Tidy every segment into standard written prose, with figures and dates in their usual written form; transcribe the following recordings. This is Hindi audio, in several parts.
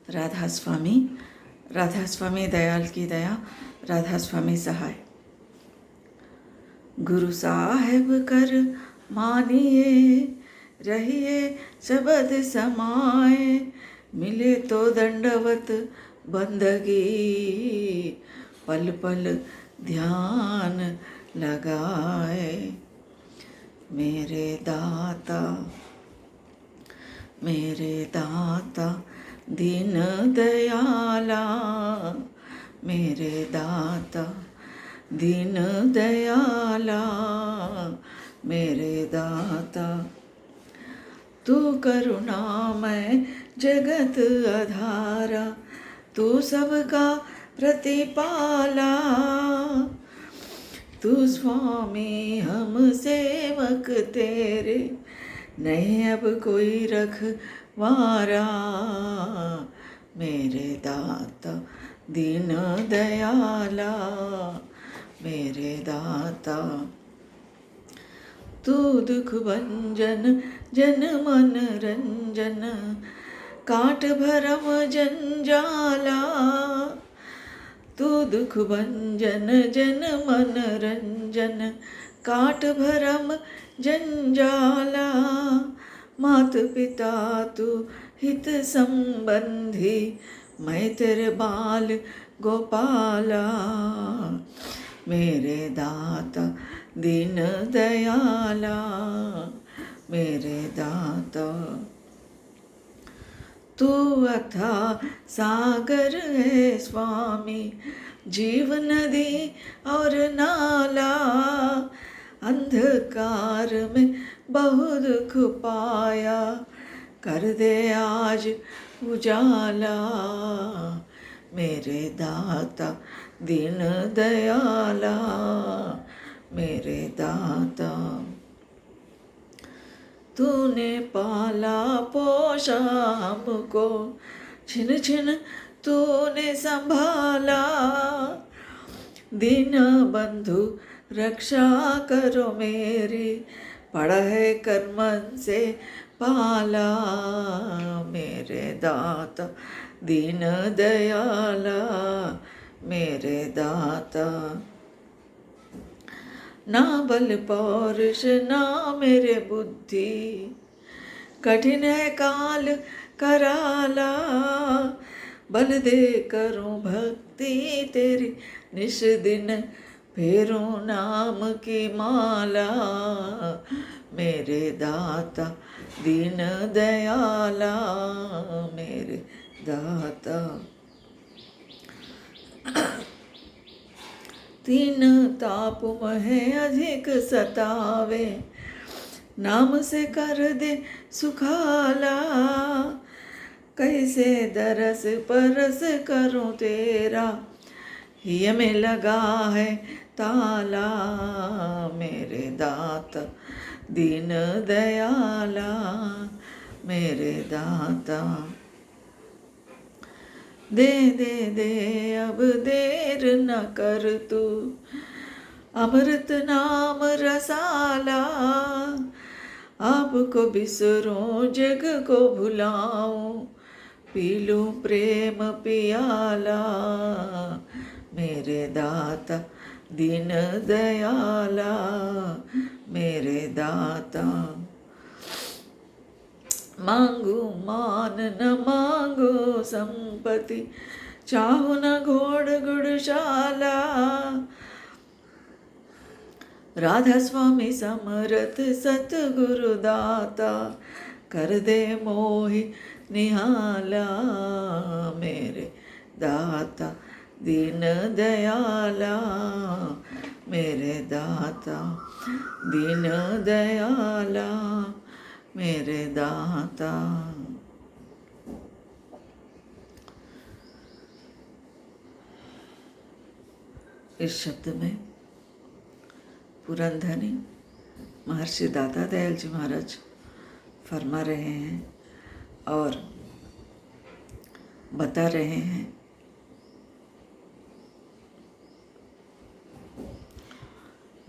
राधा स्वामी दयाल की दया, राधा स्वामी सहाय। गुरु साहेब कर मानिए, रहिए शबद समाए, मिले तो दंडवत बंदगी, पल पल ध्यान लगाए। मेरे दाता दीन दयाला, मेरे दाता दीन दयाला, मेरे दाता। तू करुणामय जगत आधारा, तू सबका प्रतिपाला, तू स्वामी हम सेवक तेरे, नहीं अब कोई रखवारा। मेरे दाता दीन दयाला, मेरे दाता। तू दुख भंजन जन मन रंजन, काट भरम जंजाला, तू दुख भंजन जन मन रंजन, काट भरम जंजाला। मात पिता तू हित संबंधी, मैं तेरे बाल गोपाला। मेरे दाता दीन दयाला, मेरे दाता। तू अथा सागर है स्वामी, जीव नदी और नाला, अंधकार में बहु दुख पाया, कर दे आज उजाला। मेरे दाता दीन दयाला, मेरे दाता। तूने पाला पोषा हमको, छिन छिन तूने संभाला, दीन बंधु रक्षा करो मेरी, पड़ा है कर्मन से पाला। मेरे दाता दीन दयाला, मेरे दाता। ना बल पौरुष ना मेरे बुद्धि, कठिन है काल कराला, बल दे करूं भक्ति तेरी निश दिन, फेरूं नाम की माला। मेरे दाता दीन दयाला, मेरे दाता। तीन ताप महे अधिक सतावे, नाम से कर दे सुखाला, कैसे दरस परस करूं तेरा, हिय में लगा है ताला। मेरे दाता दीन दयाला, मेरे दाता। दे दे दे अब देर न कर तू, अमृत नाम रसाला, आपको बिसरूं जग को भुलाऊं, पी लूं प्रेम पियाला। मेरे दाता दीन दयाला, मेरे दाता। मांगू मान न मांगू संपत्ति, चाहू न घोड़ गुड़शाला, राधा स्वामी समरथ सतगुरु दाता, कर दे मोहि निहाला। मेरे दाता दीन दयाला, मेरे दाता दीन दयाला, मेरे दाता। इस शब्द में पुरंधनी महर्षि दाता दयाल जी महाराज फरमा रहे हैं और बता रहे हैं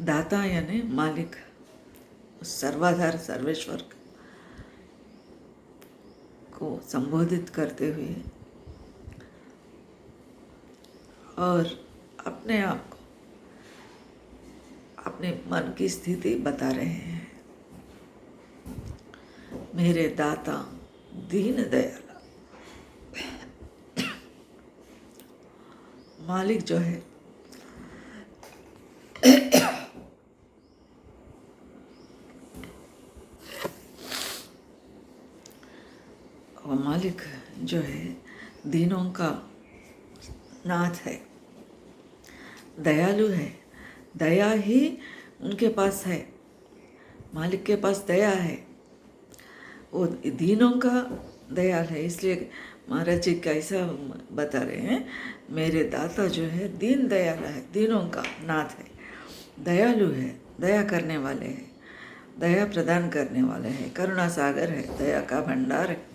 दाता यानी मालिक, सर्वाधार सर्वेश्वर को संबोधित करते हुए और अपने आप को, अपने मन की स्थिति बता रहे हैं। मेरे दाता दीन दयाला मालिक जो है वो मालिक जो है दीनों का नाथ है, दयालु है। दया ही उनके पास है, मालिक के पास दया है, वो दीनों का दयाल है। इसलिए महाराज जी कैसा बता रहे हैं, मेरे दाता जो है दीन दयाल है, दीनों का नाथ है, दयालु है, दया करने वाले हैं, दया प्रदान करने वाले हैं, करुणा सागर है, दया का भंडार है।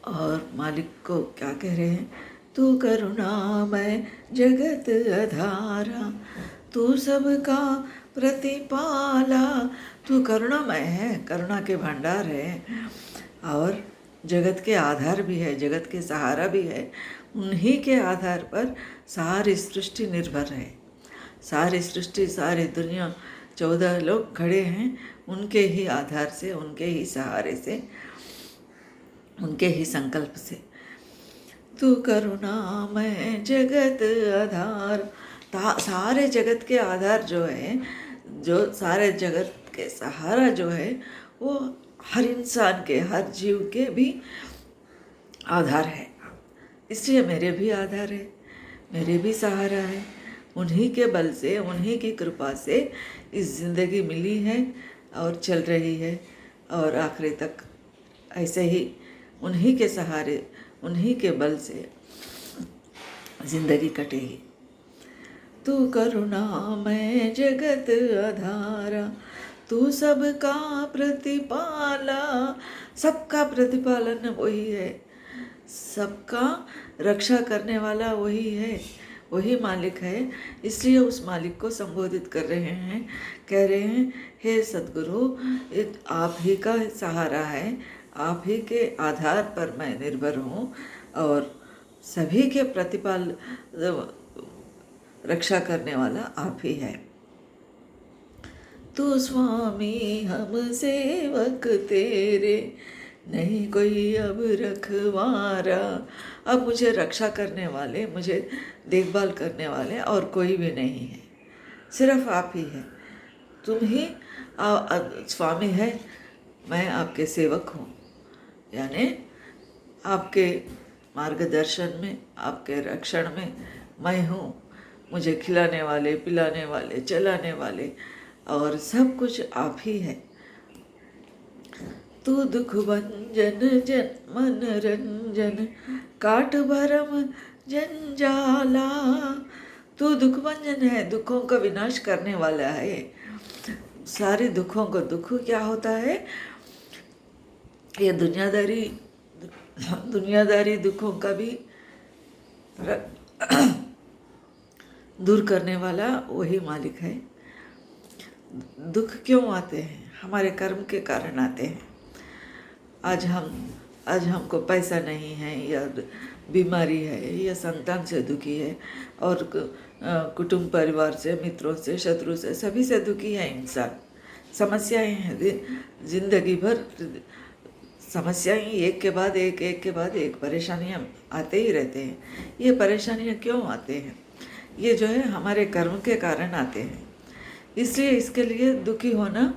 और मालिक को क्या कह रहे हैं, तू करुणामय जगत आधारा, तू सबका प्रतिपाला। तू करुणामय है, करुणा के भंडार है, और जगत के आधार भी है, जगत के सहारा भी है। उन्हीं के आधार पर सारी सृष्टि निर्भर है। सारी सृष्टि, सारी दुनिया, 14 लोग खड़े हैं उनके ही आधार से, उनके ही सहारे से, उनके ही संकल्प से। तू करुणामय जगत आधार, सारे जगत के आधार जो है, जो सारे जगत के सहारा जो है, वो हर इंसान के, हर जीव के भी आधार है। इसलिए मेरे भी आधार है, मेरे भी सहारा है। उन्हीं के बल से, उन्हीं की कृपा से इस ज़िंदगी मिली है और चल रही है, और आखिरी तक ऐसे ही उन्हीं के सहारे, उन्हीं के बल से ज़िंदगी कटेगी। तू करुणामय जगत आधारा, तू सबका प्रतिपाला। सबका प्रतिपालन वही है, सबका रक्षा करने वाला वही है, वही मालिक है। इसलिए उस मालिक को संबोधित कर रहे हैं, कह रहे हैं, हे सद्गुरु, आप ही का सहारा है, आप ही के आधार पर मैं निर्भर हूँ, और सभी के प्रतिपाल रक्षा करने वाला आप ही है। तू स्वामी हम सेवक तेरे, नहीं कोई अब रखवारा। अब मुझे रक्षा करने वाले, मुझे देखभाल करने वाले और कोई भी नहीं है, सिर्फ आप ही है। तुम ही स्वामी है, मैं आपके सेवक हूँ, यानी आपके मार्गदर्शन में, आपके रक्षण में मैं हूँ। मुझे खिलाने वाले, पिलाने वाले, चलाने वाले और सब कुछ आप ही है। तू दुख भंजन जन मन रंजन, काट भरम जंजाला। तू दुख भंजन है, दुखों का विनाश करने वाला है। सारे दुखों को, दुख क्या होता है, ये दुनियादारी दुखों का भी दूर करने वाला वही मालिक है। दुख क्यों आते हैं, हमारे कर्म के कारण आते हैं। आज हमको पैसा नहीं है, या बीमारी है, या संतान से दुखी है, और कुटुंब परिवार से, मित्रों से, शत्रु से, सभी से दुखी है इंसान। समस्याएं हैं, जिंदगी भर समस्याएं, एक के बाद एक, एक के बाद एक परेशानियां आते ही रहते हैं। ये परेशानियां क्यों आते हैं, ये जो है हमारे कर्म के कारण आते हैं। इसलिए इसके लिए दुखी होना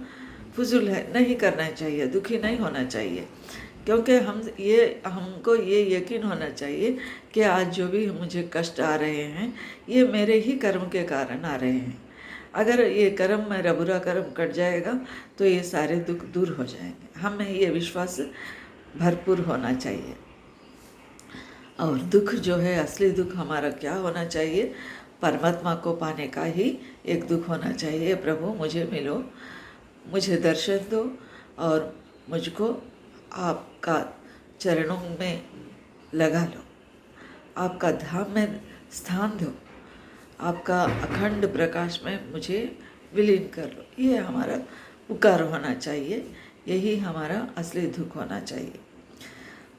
फजूल है, नहीं करना चाहिए, दुखी नहीं होना चाहिए। क्योंकि हमको ये यकीन होना चाहिए कि आज जो भी मुझे कष्ट आ रहे हैं, ये मेरे ही कर्म के कारण आ रहे हैं। अगर ये कर्म, मेरा बुरा कर्म कट जाएगा तो ये सारे दुख दूर हो जाएंगे। हमें ये विश्वास भरपूर होना चाहिए। और दुख जो है, असली दुख हमारा क्या होना चाहिए, परमात्मा को पाने का ही एक दुख होना चाहिए। प्रभु मुझे मिलो, मुझे दर्शन दो, और मुझको आपका चरणों में लगा लो, आपका धाम में स्थान दो, आपका अखंड प्रकाश में मुझे विलीन कर लो। ये हमारा पुकार होना चाहिए, यही हमारा असली दुख होना चाहिए।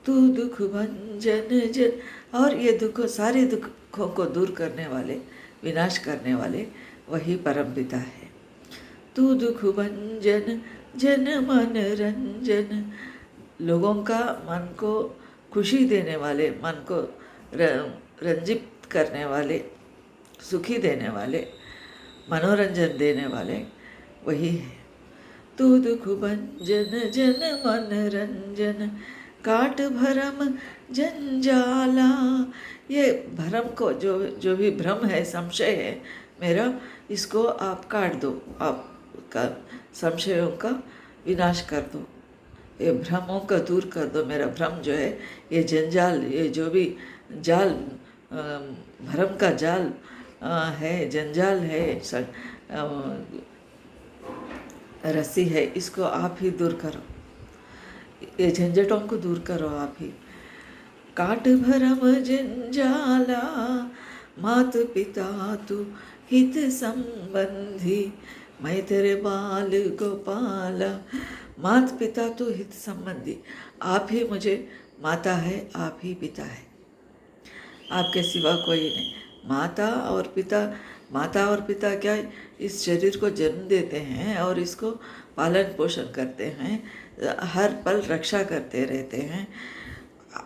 तू दुख भंजन जन, और ये दुखों, सारे दुखों को दूर करने वाले, विनाश करने वाले वही परमपिता है। तू दुख भंजन जन मन रंजन, लोगों का मन को खुशी देने वाले, मन को रंजित करने वाले, सुखी देने वाले, मनोरंजन देने वाले वही है। तू दुख भंजन जन मन रंजन, काट भरम जंजाला, ये भरम को, जो भी भ्रम है, संशय है मेरा, इसको आप काट दो, आपका संशयों का विनाश कर दो, ये भ्रमों का दूर कर दो। मेरा भ्रम जो है, ये जंजाल, ये जो भी जाल, भ्रम का जाल है, जंजाल है, रस्सी है, इसको आप ही दूर करो, ये झंझटों को दूर करो आप ही। काट भरम जंजाला, मात पिता तू हित संबंधी, मैं तेरे बाल गोपाला। मात पिता तो हित संबंधी, आप ही मुझे माता है, आप ही पिता है, आपके सिवा कोई नहीं। माता और पिता क्या इस शरीर को जन्म देते हैं और इसको पालन पोषण करते हैं, हर पल रक्षा करते रहते हैं।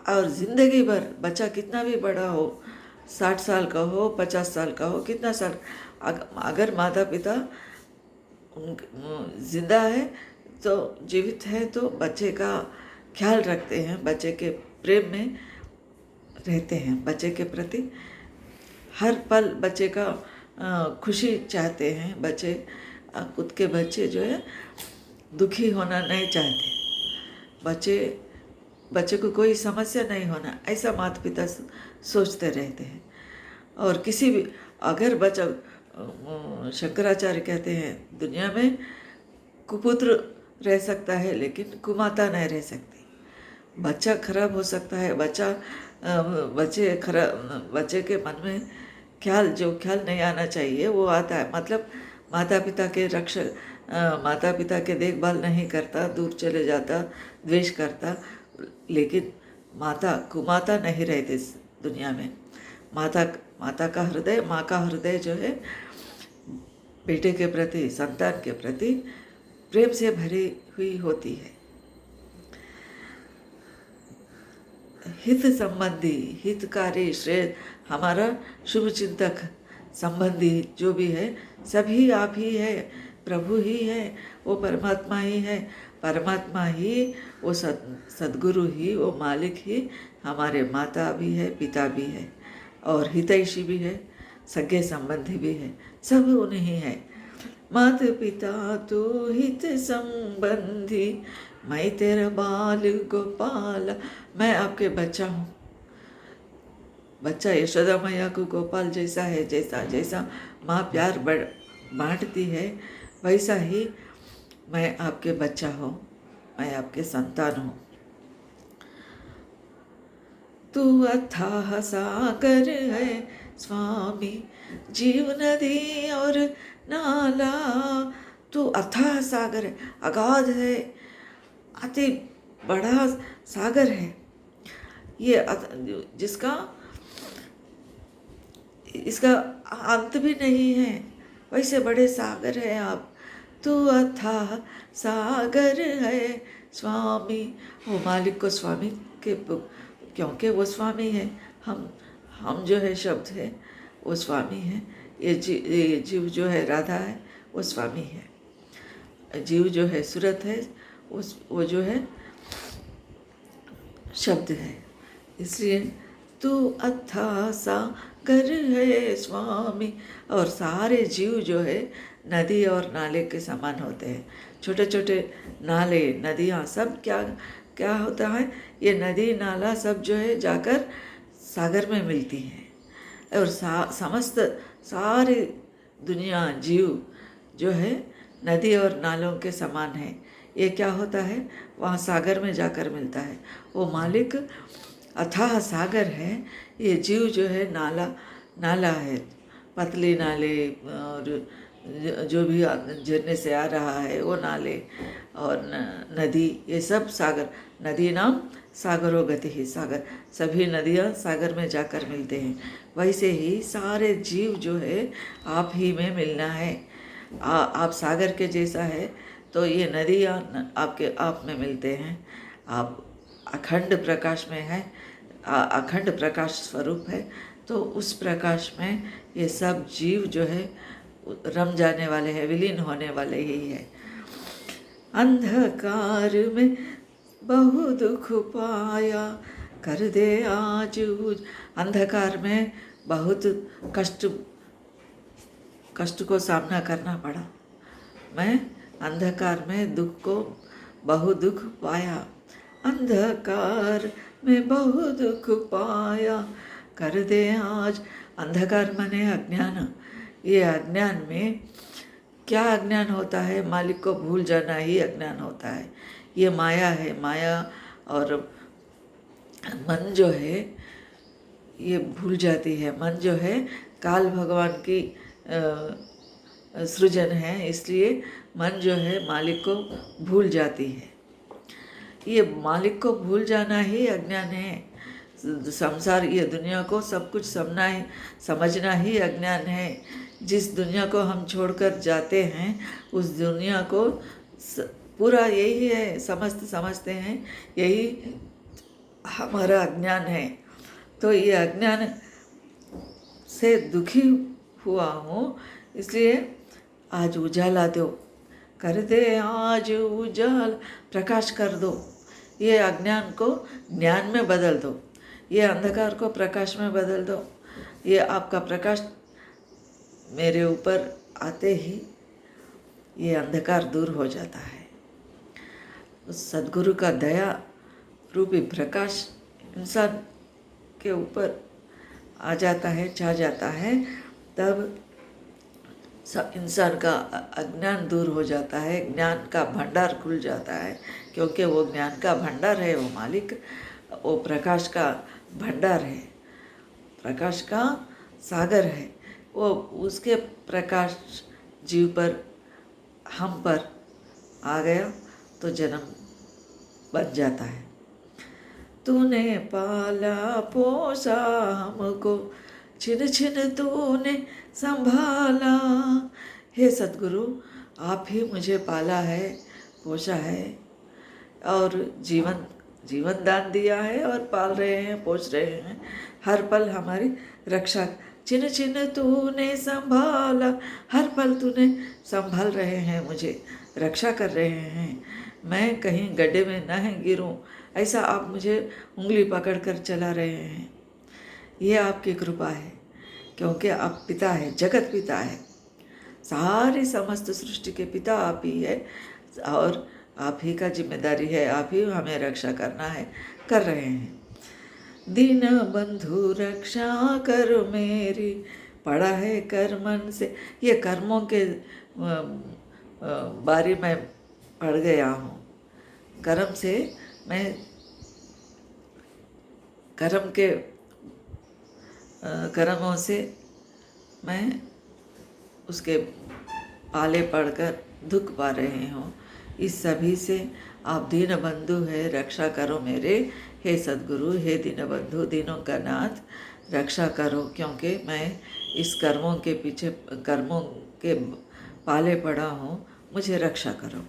और ज़िंदगी भर बच्चा कितना भी बड़ा हो, 60 साल का हो, 50 साल का हो, कितना साल, अगर माता पिता जिंदा है तो, जीवित है तो बच्चे का ख्याल रखते हैं, बच्चे के प्रेम में रहते हैं, बच्चे के प्रति हर पल बच्चे का खुशी चाहते हैं। बच्चे, खुद के बच्चे जो है दुखी होना नहीं चाहते, बच्चे को कोई समस्या नहीं होना, ऐसा माता पिता सोचते रहते हैं। और किसी भी, अगर बच्चा, शंकराचार्य कहते हैं दुनिया में कुपुत्र रह सकता है लेकिन कुमाता नहीं रह सकती। बच्चा खराब हो सकता है, बच्चे के मन में जो ख्याल नहीं आना चाहिए वो आता है, मतलब माता पिता के देखभाल नहीं करता, दूर चले जाता, द्वेष करता, लेकिन कुमाता नहीं रहती इस दुनिया में। माता का हृदय, माँ का हृदय जो है बेटे के प्रति, संतान के प्रति प्रेम से भरी हुई होती है। हित संबंधी, हितकारी, श्रेय, हमारा शुभ चिंतक, संबंधी जो भी है सभी आप ही है, प्रभु ही है, वो परमात्मा ही है। परमात्मा ही, वो सद्गुरु ही, वो मालिक ही हमारे माता भी है, पिता भी है, और हितैषी भी है, सगे संबंधी भी है, सब उन्हीं है। माता पिता तो हित संबंधी, मैं तेरा बाल गोपाल, मैं आपके बच्चा हूँ। बच्चा यशोदा मैया को गोपाल जैसा है, जैसा माँ प्यार बांटती है, वैसा ही मैं आपके बच्चा हूँ, मैं आपके संतान हूँ। तू अथाह सागर है स्वामी, जीव नदी और नाला। तू अथाह सागर है, अगाध है, अति बड़ा सागर है, ये इसका अंत भी नहीं है, वैसे बड़े सागर है आप। तू अथाह सागर है स्वामी, वो मालिक को स्वामी के, क्योंकि वो स्वामी है, हम जो है शब्द है वो स्वामी है। ये जीव जो है राधा है वो स्वामी है, जीव जो है सूरत है वो जो है शब्द है। इसलिए तू अथाह सागर है स्वामी, और सारे जीव जो है नदी और नाले के समान होते हैं। छोटे छोटे नाले, नदियाँ सब क्या होता है, ये नदी नाला सब जो है जाकर सागर में मिलती हैं, और समस्त सारी दुनिया, जीव जो है नदी और नालों के समान है। ये क्या होता है, वहाँ सागर में जाकर मिलता है। वो मालिक अथाह सागर है, ये जीव जो है नाला है, पतली नाले और जो भी झरने से आ रहा है वो नाले और नदी, ये सब सागर। नदी नाम सागरो गति ही सागर, सभी नदियाँ सागर में जाकर मिलते हैं। वैसे ही सारे जीव जो है आप ही में मिलना है। आप सागर के जैसा है तो ये नदियाँ आपके आप में मिलते हैं। आप अखंड प्रकाश में है, अखंड प्रकाश स्वरूप है, तो उस प्रकाश में ये सब जीव जो है रम जाने वाले हैं, विलीन होने वाले ही है। अंधकार में बहु दुख पाया, कर दे आज अंधकार में बहुत कष्ट को सामना करना पड़ा। मैं अंधकार में बहु दुख पाया, अंधकार में बहु दुख पाया, कर दे आज। अंधकार माने अज्ञान। ये अज्ञान में क्या अज्ञान होता है? मालिक को भूल जाना ही अज्ञान होता है। ये माया है। माया और मन जो है ये भूल जाती है। मन जो है काल भगवान की सृजन है, इसलिए मन जो है मालिक को भूल जाती है। ये मालिक को भूल जाना ही अज्ञान है। संसार, ये दुनिया को सब कुछ समझना ही अज्ञान है। जिस दुनिया को हम छोड़कर जाते हैं उस दुनिया को पूरा यही है, समझते हैं, यही हमारा अज्ञान है। तो ये अज्ञान से दुखी हुआ हूँ, इसलिए आज उजाला दो, कर दे आज उजाला, प्रकाश कर दो। ये अज्ञान को ज्ञान में बदल दो, ये अंधकार को प्रकाश में बदल दो। ये आपका प्रकाश मेरे ऊपर आते ही ये अंधकार दूर हो जाता है। उस सद्गुरु का दया रूपी प्रकाश इंसान के ऊपर आ जाता है, छा जाता है, तब सब इंसान का अज्ञान दूर हो जाता है, ज्ञान का भंडार खुल जाता है। क्योंकि वो ज्ञान का भंडार है, वो मालिक, वो प्रकाश का भंडार है, प्रकाश का सागर है। वो उसके प्रकाश जीव पर, हम पर आ गया तो जन्म बन जाता है। तूने पाला पोसा हमको, छिन छिन तूने संभाला। हे सद्गुरु, आप ही मुझे पाला है, पोसा है और जीवन दान दिया है और पाल रहे हैं, पोष रहे हैं। हर पल हमारी रक्षा, छिन छिन तूने संभाला, हर पल तूने संभाल रहे हैं, मुझे रक्षा कर रहे हैं। मैं कहीं गड्ढे में न गिरूं, ऐसा आप मुझे उंगली पकड़ कर चला रहे हैं। ये आपकी कृपा है, क्योंकि आप पिता है, जगत पिता है, सारी समस्त सृष्टि के पिता आप ही है और आप ही का जिम्मेदारी है, आप ही हमें रक्षा करना है, कर रहे हैं। दीन बंधु रक्षा करो मेरी, पड़ा है कर्मन से। ये कर्मों के बारे में पढ़ गया हूँ। कर्म से मैं कर्मों से मैं उसके पाले पढ़कर दुख पा रही हूँ। इस सभी से आप दीन बंधु है, रक्षा करो मेरे। हे सद्गुरु, हे दीन बंधु, दीनों का नाथ, रक्षा करो, क्योंकि मैं इस कर्मों के पाले पड़ा हूँ, मुझे रक्षा करो।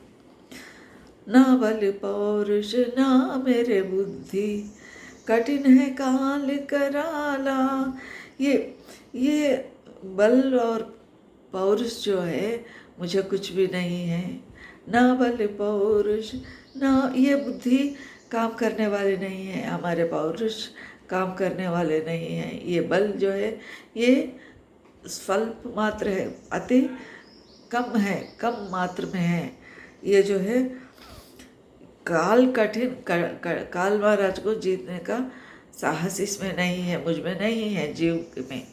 ना बल पौरुष ना मेरे बुद्धि, कठिन है काल कराला। ये बल और पौरुष जो है मुझे कुछ भी नहीं है। ना बल पौरुष ना, ये बुद्धि काम करने वाले नहीं है, हमारे पौरुष काम करने वाले नहीं हैं। ये बल जो है ये स्वल्प मात्र है, अति कम है, कम मात्र में है। ये जो है काल कठिन, काल महाराज को जीतने का साहस इसमें नहीं है, मुझ में नहीं है, जीव में।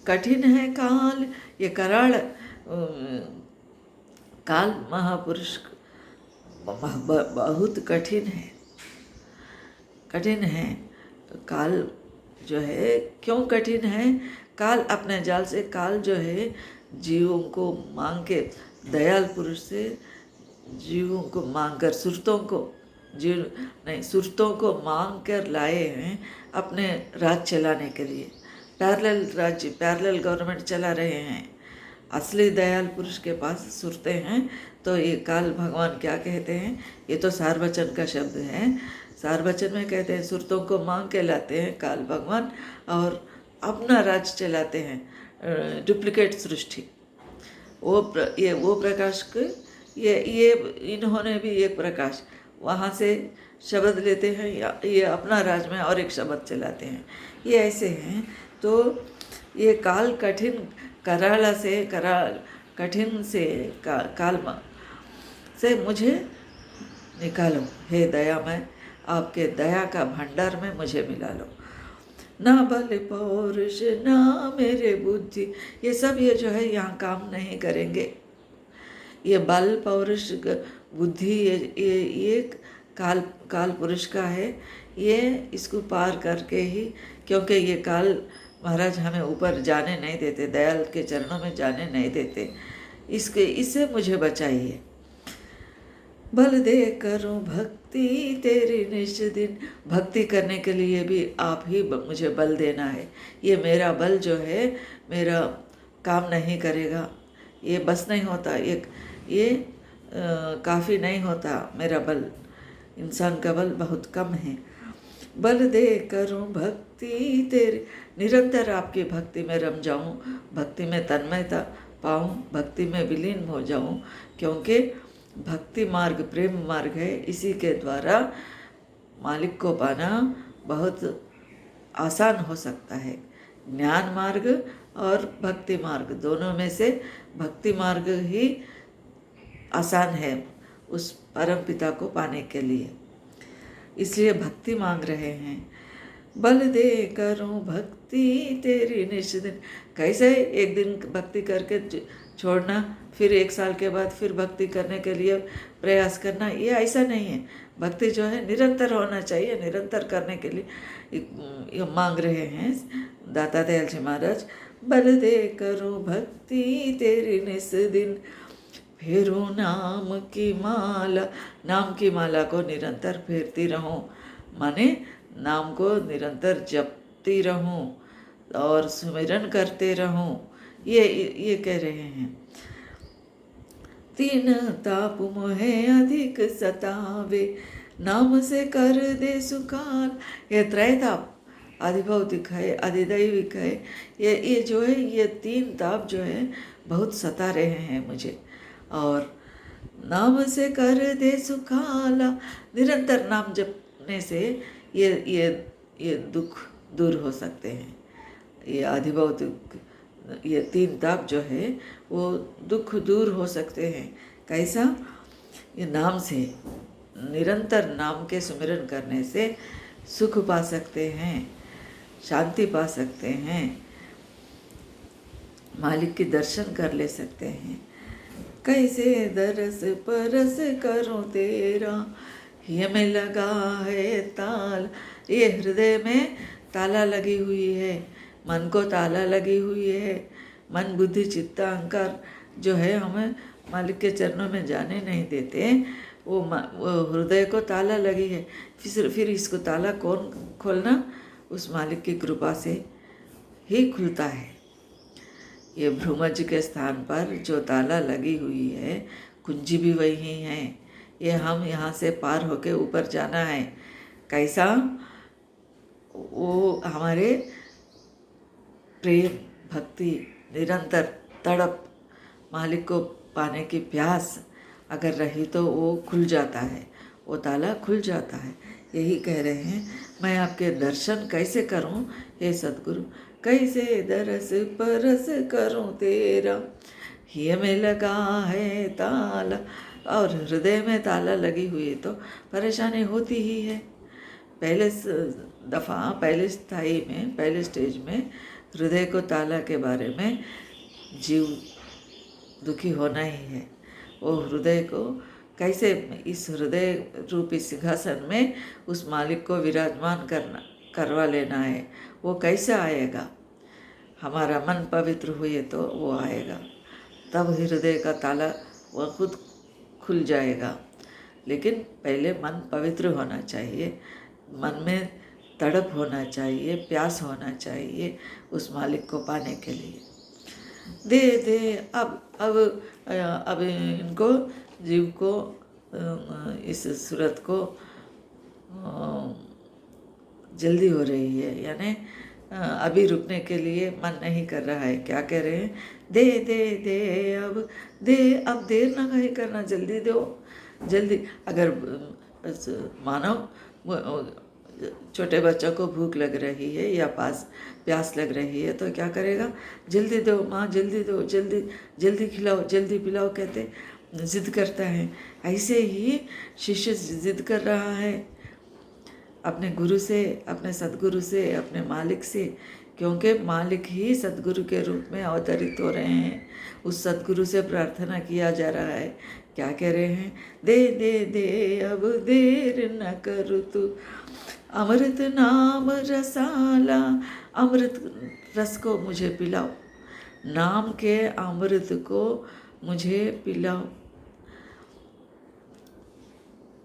कठिन है काल, ये कराल काल महापुरुष बहुत कठिन है, कठिन है। काल जो है क्यों कठिन है? काल अपने जाल से, काल जो है जीवों को मांग के, दयाल पुरुष से जीवों को मांग कर, सुरतों को जिन नहीं सुरतों को मांग कर लाए हैं अपने राज चलाने के लिए। पैरेलल राज्य, पैरेलल गवर्नमेंट चला रहे हैं। असली दयाल पुरुष के पास सुरते हैं। तो ये काल भगवान क्या कहते हैं, ये तो सारवचन का शब्द है। सारवचन में कहते हैं सुरतों को मांग के लाते हैं काल भगवान और अपना राज चलाते हैं, डुप्लीकेट सृष्टि। वो प्रकाश के ये इन्होंने भी एक प्रकाश वहाँ से शब्द लेते हैं या ये अपना राज में और एक शब्द चलाते हैं। ये ऐसे हैं। तो ये काल कठिन कराला से कठिन से काल से मुझे निकालो हे दयामय, आपके दया का भंडार में मुझे मिला लो। ना बल पौरुष ना मेरे बुद्धि, ये सब ये जो है यहाँ काम नहीं करेंगे। ये बल पौरुष बुद्धि ये काल पुरुष का है। ये इसको पार करके ही, क्योंकि ये काल महाराज हमें ऊपर जाने नहीं देते, दयाल के चरणों में जाने नहीं देते, इससे मुझे बचाइए। बल दे करूं भक्ति तेरी निज दिन, भक्ति करने के लिए भी आप ही मुझे बल देना है। ये मेरा बल जो है मेरा काम नहीं करेगा, ये बस नहीं होता, ये काफ़ी नहीं होता मेरा बल। इंसान का बल बहुत कम है। बल दे करूं भक्ति तेरी, निरंतर आपकी भक्ति में रम जाऊं, भक्ति में तन्मयता पाऊं, भक्ति में विलीन हो जाऊं, क्योंकि भक्ति मार्ग प्रेम मार्ग है। इसी के द्वारा मालिक को पाना बहुत आसान हो सकता है। ज्ञान मार्ग और भक्ति मार्ग दोनों में से भक्ति मार्ग ही आसान है उस परम पिता को पाने के लिए। इसलिए भक्ति मांग रहे हैं। बल दे करूं भक्ति तेरी निश्चित, कैसे एक दिन भक्ति करके छोड़ना, फिर 1 साल के बाद फिर भक्ति करने के लिए प्रयास करना, ये ऐसा नहीं है। भक्ति जो है निरंतर होना चाहिए, निरंतर करने के लिए ये मांग रहे हैं दाता दयाल जी महाराज। बल दे करूं भक्ति तेरी निस दिन, फेरू नाम की माला, नाम की माला को निरंतर फेरती रहूं, माने नाम को निरंतर जपती रहूं और सुमिरन करते रहूं। ये कह रहे हैं। 3 ताप मोहे अधिक सतावे, नाम से कर दे सुखाल। ये त्रैताप अधिभौतिक है, अधिदैविक है। ये जो है ये 3 ताप जो है बहुत सता रहे हैं मुझे। और नाम से कर दे सुखाला, निरंतर नाम जपने से ये दुख दूर हो सकते हैं। ये अधिभौतिक ये 3 ताप जो है वो दुख दूर हो सकते हैं। कैसा? ये नाम से, निरंतर नाम के सुमिरन करने से सुख पा सकते हैं, शांति पा सकते हैं, मालिक के दर्शन कर ले सकते हैं। कैसे दरस परस करूं तेरा, ये में लगा है ताल। ये हृदय में ताला लगी हुई है, मन को ताला लगी हुई है। मन बुद्धि चित्त अहंकार जो है हमें मालिक के चरणों में जाने नहीं देते। वो हृदय को ताला लगी है। फिर इसको ताला कौन खोलना? उस मालिक की कृपा से ही खुलता है। ये भ्रूमज के स्थान पर जो ताला लगी हुई है, कुंजी भी वही है। ये हम यहाँ से पार होके ऊपर जाना है। कैसा? वो हमारे प्रेम भक्ति निरंतर तड़प, मालिक को पाने की प्यास अगर रही तो वो खुल जाता है, वो ताला खुल जाता है। यही कह रहे हैं। मैं आपके दर्शन कैसे करूं हे सद्गुरु, कैसे दरस परस करूं तेरा, ये में लगा है ताला। और हृदय में ताला लगी हुई है तो परेशानी होती ही है। पहले स्थाई में, पहले स्टेज में हृदय को ताला के बारे में जीव दुखी होना ही है। वो हृदय को कैसे, इस हृदय रूपी सिंहासन में उस मालिक को विराजमान करवा लेना है। वो कैसे आएगा? हमारा मन पवित्र हुए तो वो आएगा, तब हृदय का ताला वह खुद खुल जाएगा। लेकिन पहले मन पवित्र होना चाहिए, मन में तड़प होना चाहिए, प्यास होना चाहिए उस मालिक को पाने के लिए। दे दे अब इनको जीव को इस सूरत को जल्दी हो रही है, यानी अभी रुकने के लिए मन नहीं कर रहा है। क्या कह रहे हैं? दे दे दे अब दे, अब देर ना कहीं करना, जल्दी दो जल्दी। अगर मानो छोटे बच्चों को भूख लग रही है या प्यास लग रही है तो क्या करेगा? जल्दी दो माँ, जल्दी दो, जल्दी जल्दी खिलाओ, जल्दी पिलाओ कहते जिद करता है। ऐसे ही शिष्य जिद कर रहा है अपने गुरु से, अपने सद्गुरु से, अपने मालिक से, क्योंकि मालिक ही सद्गुरु के रूप में अवतरित हो रहे हैं। उस सद्गुरु से प्रार्थना किया जा रहा है। क्या कह रहे हैं? दे दे दे अब देर न करो तू, अमृत नाम रसाला, अमृत रस को मुझे पिलाओ, नाम के अमृत को मुझे पिलाओ।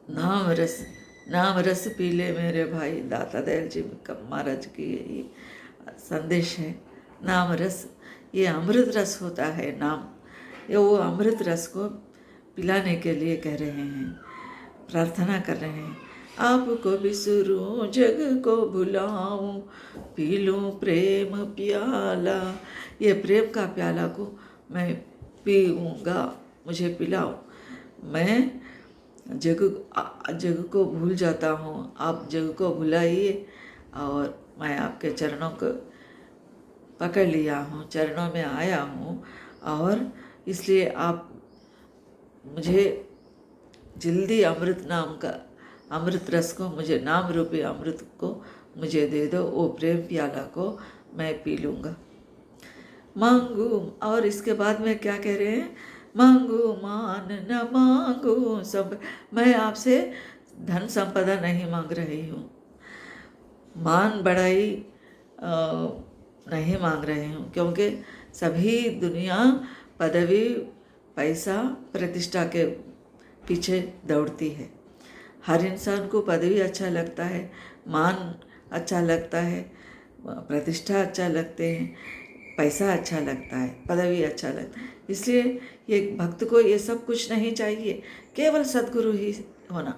नाम रस पी ले मेरे भाई। दाता दयाल जी महाराज की यही संदेश है। नाम रस, ये अमृत रस होता है नाम, ये वो अमृत रस को पिलाने के लिए कह रहे हैं, प्रार्थना कर रहे हैं। आपको बिसरूं जग को भुलाऊं, पी लूं प्रेम प्याला, ये प्रेम का प्याला को मैं पीऊँगा, मुझे पिलाओ। मैं जग को भूल जाता हूँ, आप जग को भुलाइए और मैं आपके चरणों को पकड़ लिया हूँ, चरणों में आया हूँ, और इसलिए आप मुझे जल्दी अमृत नाम का अमृत रस को, मुझे नाम रूपी अमृत को मुझे दे दो, वो प्रेम प्याला को मैं पी लूँगा। मांगू, और इसके बाद में क्या कह रहे हैं? मांगू मान न मांगू सब, मैं आपसे धन संपदा नहीं मांग रही हूँ, मान बढ़ाई नहीं मांग रही हूँ, क्योंकि सभी दुनिया पदवी, पैसा, प्रतिष्ठा के पीछे दौड़ती है। हर इंसान को पदवी अच्छा लगता है, मान अच्छा लगता है, प्रतिष्ठा अच्छा लगते हैं, पैसा अच्छा लगता है, पदवी अच्छा लगता है। इसलिए ये भक्त को ये सब कुछ नहीं चाहिए, केवल सद्गुरु ही होना,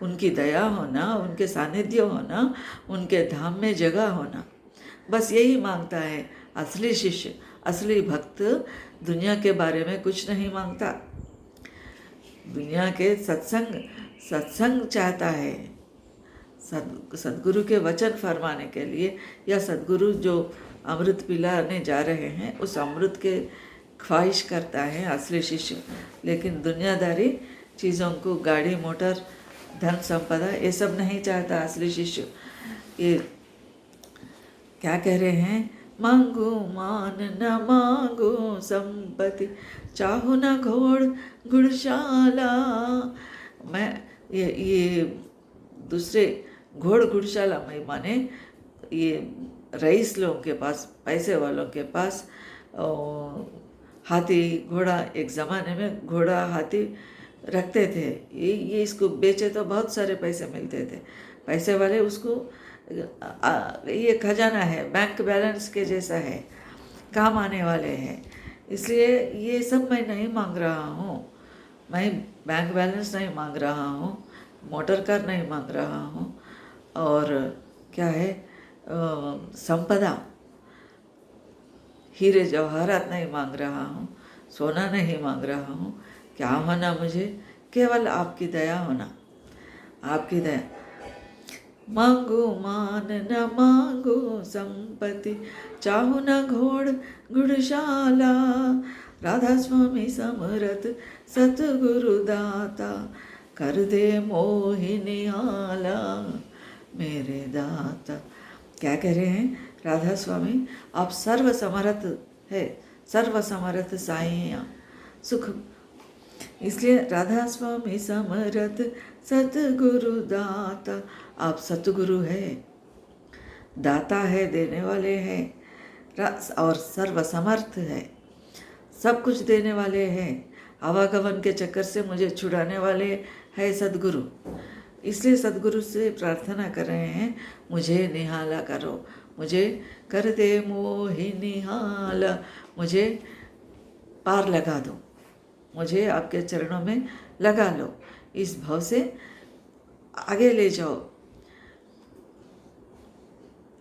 उनकी दया होना, उनके सानिध्य होना, उनके धाम में जगह होना, बस यही मांगता है असली शिष्य। असली भक्त दुनिया के बारे में कुछ नहीं मांगता, दुनिया के सत्संग चाहता है, सद्गुरु के वचन फरमाने के लिए, या सद्गुरु जो अमृत पिलाने जा रहे हैं उस अमृत के ख्वाहिश करता है असली शिष्य। लेकिन दुनियादारी चीज़ों को, गाड़ी मोटर, धन संपदा, ये सब नहीं चाहता असली शिष्य। ये क्या कह रहे हैं? मांगो मान न मांगो संपत्ति, चाहो न घोड़ घुड़शाला। मैं ये दूसरे घोड़ घुड़शाला में माने ये रईस लोगों के पास, पैसे वालों के पास हाथी घोड़ा, एक ज़माने में घोड़ा हाथी रखते थे, ये इसको बेचे तो बहुत सारे पैसे मिलते थे। पैसे वाले उसको, ये खजाना है, बैंक बैलेंस के जैसा है, काम आने वाले हैं। इसलिए ये सब मैं नहीं मांग रहा हूँ, मैं बैंक बैलेंस नहीं मांग रहा हूँ, मोटर कार नहीं मांग रहा हूँ, और क्या है संपदा, हीरे जवाहरात नहीं मांग रहा हूँ, सोना नहीं मांग रहा हूँ। क्या होना मुझे? केवल आपकी दया होना, आपकी दया। मांगो मान न मांगो संपत्ति, चाहो न घोड़ घुड़शाला, राधा स्वामी समरथ सतगुरु दाता, कर दे मोहिनी आला मेरे दाता। क्या कह रहे हैं? राधा स्वामी आप सर्व समर्थ है, सर्व समर्थ साईं सुख। इसलिए राधा स्वामी समर्थ सतगुरु दाता, आप सतगुरु है, दाता है, देने वाले हैं, और सर्व समर्थ है, सब कुछ देने वाले हैं। आवागमन के चक्कर से मुझे छुड़ाने वाले है सद्गुरु। इसलिए सद्गुरु से प्रार्थना कर रहे हैं, मुझे निहाला करो, मुझे कर दे मोहि निहाला, मुझे पार लगा दो, मुझे आपके चरणों में लगा लो, इस भाव से आगे ले जाओ,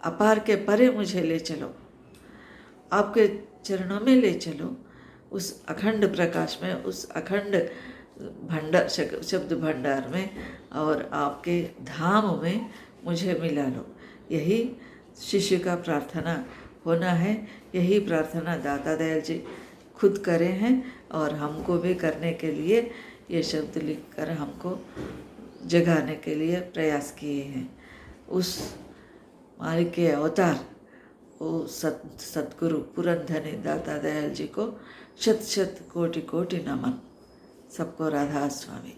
अपार के परे मुझे ले चलो, आपके चरणों में ले चलो, उस अखंड प्रकाश में, उस अखंड भंडार, शब्द भंडार में और आपके धाम में मुझे मिला लो। यही शिष्य का प्रार्थना होना है। यही प्रार्थना दाता दयाल जी खुद करे हैं और हमको भी करने के लिए ये शब्द लिखकर हमको जगाने के लिए प्रयास किए हैं। उस मालिक के अवतार वो सतगुरु पुरंधनी दाता दयाल जी को शत शत कोटि कोटि नमन। सबको राधा स्वामी।